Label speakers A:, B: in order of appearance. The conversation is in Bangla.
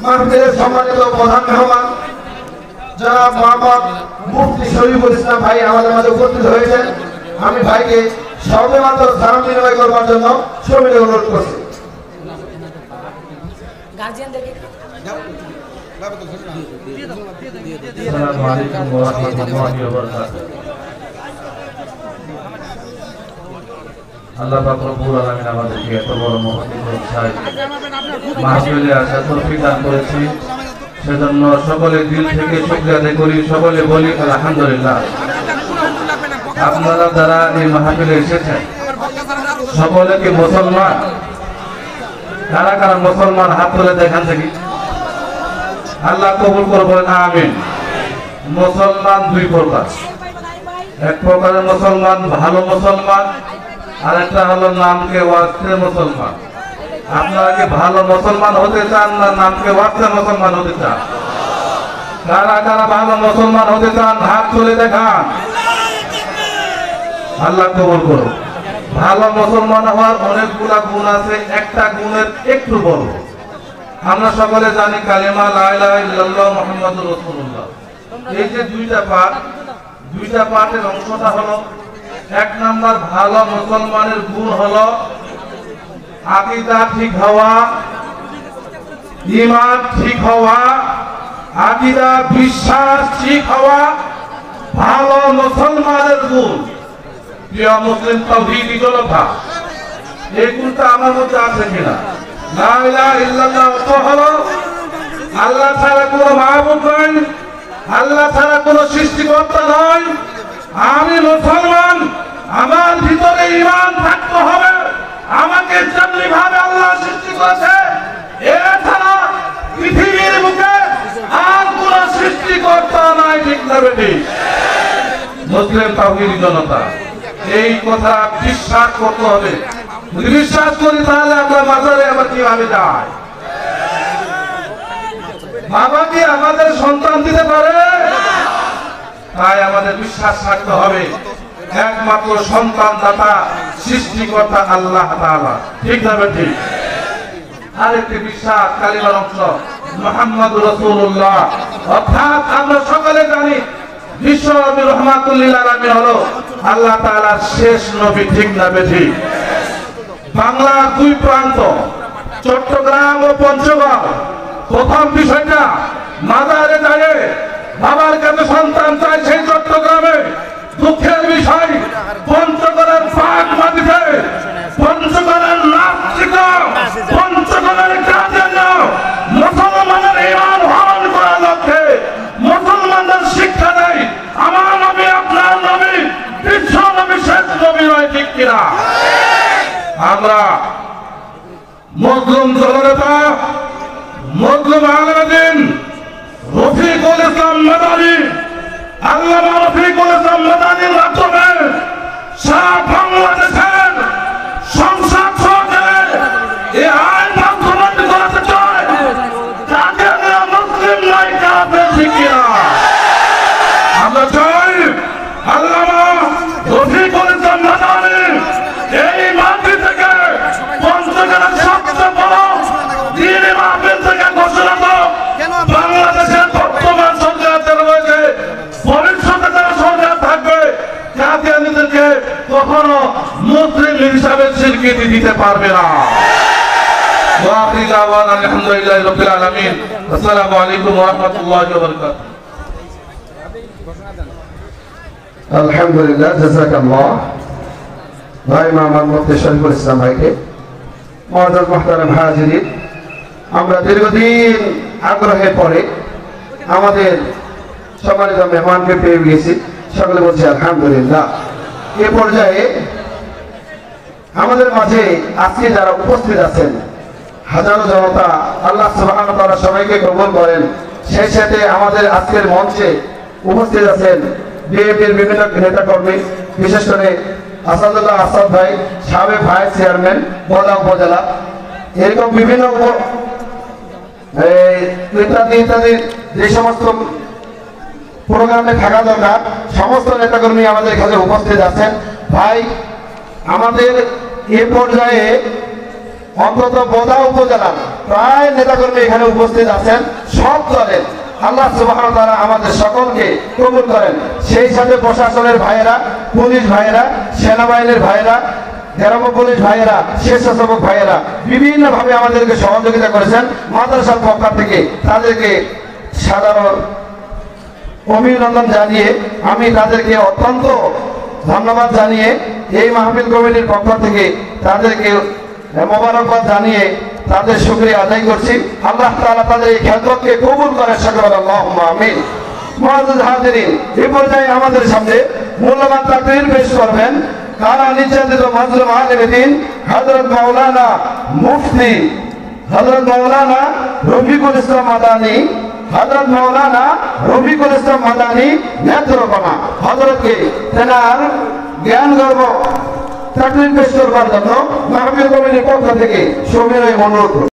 A: মাহফিলের সম্মানিত প্রধান মেহমান জনাব মোহাম্মদ মুফতি শরীফুল ইসলাম ভাই আমাদের মাঝে উপস্থিত হয়েছেন। আমি ভাইকে সবেমাত্র সালাম বিনিময় করবার জন্য সমিতি অনুরোধ করছি।
B: আসসালামু আলাইকুম ওয়া রাহমাতুল্লাহি ওয়া বারাকাতুহু। আল্লাহ পাক রব্বুল আলামিন আমাদেরকে এত বড় মাহফিলে আসার তৌফিক দান করেছে, সেজন্য সকলে দিল থেকে শুকরিয়া আদায় করি, সকলে বলি আলহামদুলিল্লাহ। আপনারা যারা এই মাহফিলে এসেছেন সকলে কি মুসলমান? কারা কারা মুসলমান হাত তুলে দেখান দেখি। আল্লাহ কবুল করবেন, আমিন। মুসলমান দুই প্রকার, এক প্রকারের মুসলমান ভালো মুসলমান, আর একটা হলো নামকে ওয়াস্তে মুসলমান। আপনারা কি ভালো মুসলমান হতে চান না নামকে ওয়াস্তে মুসলমান হতে চান? কারা কারা ভালো মুসলমান হতে চান হাত তুলে দেখান। আল্লাহ কবুল করুন। ভালো মুসলমান হওয়ার অনেকগুলা গুণ আছে, একটা গুণের একটু বলবো। আমরা সকলে জানি কালিমা লা ইলাহা ইল্লাল্লাহ মুহাম্মাদুর রাসূলুল্লাহ। এই যে দুইটা পাঠের অংশটা হলো, এক নাম্বার ভালো মুসলমানের গুণ হলো আকীদা ঠিক হওয়া, ঈমান ঠিক হওয়া, আকীদা বিশ্বাস ঠিক হওয়া ভালো মুসলমানের গুণ। প্রিয় মুসলিম তাওহীদি জনতা, এই গুণটা আমার মধ্যে আছে কিনা? লা ইলাহা ইল্লাল্লাহ তো হলো আল্লাহ ছাড়া কোনো মাবুদ নাই, আল্লাহ ছাড়া কোনো সৃষ্টিকর্তা নয়। আমি মুসলমান, আমার ভিতরে ঈমান থাকতে হবে। আমাকে যেমনি ভাবে আল্লাহ সৃষ্টি করেছে, এছাড়া পৃথিবীর বুকে আর কোন সৃষ্টিকর্তা নাই। ঠিক না বেটি? মুসলিম তাওহীদি জনতা, এই কথা বিশ্বাস করতে হবে। যদি বিশ্বাস করি তাহলে আমরা মাজারে আবার কিভাবে যাই? বাবা কি আমাদের সন্তান দিতে পারে? তাই আমাদের বিশ্বাস রাখতে হবে একমাত্র সন্তান দাতা সৃষ্টিকর্তা আল্লাহ তাআলা। ঠিক না ঠিক? আরেকটি বিশ্বাস কালিমার অংশ মুহাম্মদুর রাসূলুল্লাহ, অর্থাৎ আমরা সকলে জানি বিশ্ব নবী রাহমাতুল লিল আলামিন হলো আল্লাহ তাআলার শেষ নবী। ঠিক না ঠিক? বাংলার দুই প্রান্ত চট্টগ্রাম ও পঞ্চগড়, প্রথম বিষয়টা মাজারে যায় বাবার কাছে সন্তান চাই সেই চট্টগ্রামে। দুঃখের বিষয় পঞ্চগড়ের পাক মাটিতে পঞ্চগড়ের নাস্তিক, পঞ্চগড়ের কাজের মুসলমানের ঈমান হরণ করার লক্ষ্যে মুসলমানদের শিক্ষা দেয় আমার নবী আপনার নবী বিশ্ব নবী শেষ নবী নয়। ঠিক কিনা? আমরা মজলুম জননেতা, মজলুম আলেম রফিকুল ইসলাম মাদানী, আল্লামা রফিকুল ইসলাম মাদানীর মাধ্যমে সারা বাংলাদেশের সংসদ সদরে এই আইন বাস্তবায়ন করাতে চায় যাতে মুসলিম নাই কাফের। ঠিক কিনা? আমরা চাই আল্লামা রফিকুল ইসলাম মাদানী এই মাটি থেকে পঞ্চগড়ের সবচেয়ে বড় দ্বীনি মাহফিল থেকে ঘোষণা হোক বাংলাদেশের বর্তমান সরকার রয়েছে, ভবিষ্যতে যারা সরকার থাকবে যাতে নিজেদেরকে কখনো মুসলিম হিসাবে স্বীকৃতি দিতে পারবে না। আলহামদুলিল্লাহি রাব্বিল আলামিন। আসসালামু আলাইকুম ওয়া রাহমাতুল্লাহি ওয়া বারাকাতুহু।
A: আলহামদুলিল্লাহ, জাযাকাল্লাহ ভাই মোহাম্মদ মুফতি শরীফুল ইসলাম ভাইকে। মুআজ্জাজ মুহতারাম হাজিরিন, আমরা দীর্ঘদিন আগ্রহের পরে আমাদের সম্মানিত মেহমানকে পেয়ে গেছি। সকলে বলছি আলহামদুলিল্লাহ। এ পর্যায়ে আমাদের মাঝে আজকে যারা উপস্থিত আছেন হাজারো জনতা, আল্লাহ সুবহানাহু ওয়া তাআলা সবাইকে কবুল করেন। সেই সাথে আমাদের আজকের মঞ্চে উপস্থিত আছেন বিএনপির বিভিন্ন নেতাকর্মী, বিশেষ করে আসাদুল্লাহ আসাদ ভাই, সাবেক ভাইস চেয়ারম্যান বদা উপজেলা, এরকম বিভিন্ন ইত্যাদি ইত্যাদি যে সমস্ত প্রোগ্রামে থাকা দরকার সমস্ত নেতাকর্মী আমাদের এখানে উপস্থিত আছেন। ভাই আমাদের এ পর্যায়ে অন্তত বোদা উপজেলার প্রায় নেতাকর্মী এখানে উপস্থিত আছেন সব দলের। আল্লাহ সুবহানাহু ওয়া তাআলা আমাদের সকলকে কবুল করেন। সেই সাথে প্রশাসনের ভাইয়েরা, পুলিশ ভাইয়েরা, সেনাবাহিনীর ভাইয়েরা, গ্রাম পুলিশ ভাইয়েরা, স্বেচ্ছাসেবক ভাইয়েরা বিভিন্নভাবে আমাদেরকে সহযোগিতা করেছেন। মাদ্রাসার পক্ষ থেকে তাদেরকে সাধারণ অভিনন্দন জানিয়ে আমি তাদেরকে অত্যন্ত ধন্যবাদ জানিয়ে এই মাহফিল কমিটির পক্ষ থেকে তাদেরকে মোবারকবাদ জানিয়ে তাদের শুকরিয়া আদায় করছি। আল্লাহ তাআলা তাদের এই খেদমতকে কবুল করে, সকলে আল্লাহুম্মা আমিন। মুআজ্জাজ হাজিরিন, এই পর্যায়ে আমাদের সামনে মূল্যবান তাকরীর পেশ করবেন কারা নির্যাতিত মাজলুম আলেম দ্বীন হযরত মাওলানা মুফতি হযরত মাওলানা রফিকুল ইসলাম মাদানী। হযরত মাওলানা রফিকুল ইসলাম মাদানী নেত্রকোনা হযরতকে তেনার জ্ঞান গর্ব তাকরীর পেশ করবার জন্য মাহফিল কমিটির পক্ষ থেকে সবিনয় অনুরোধ।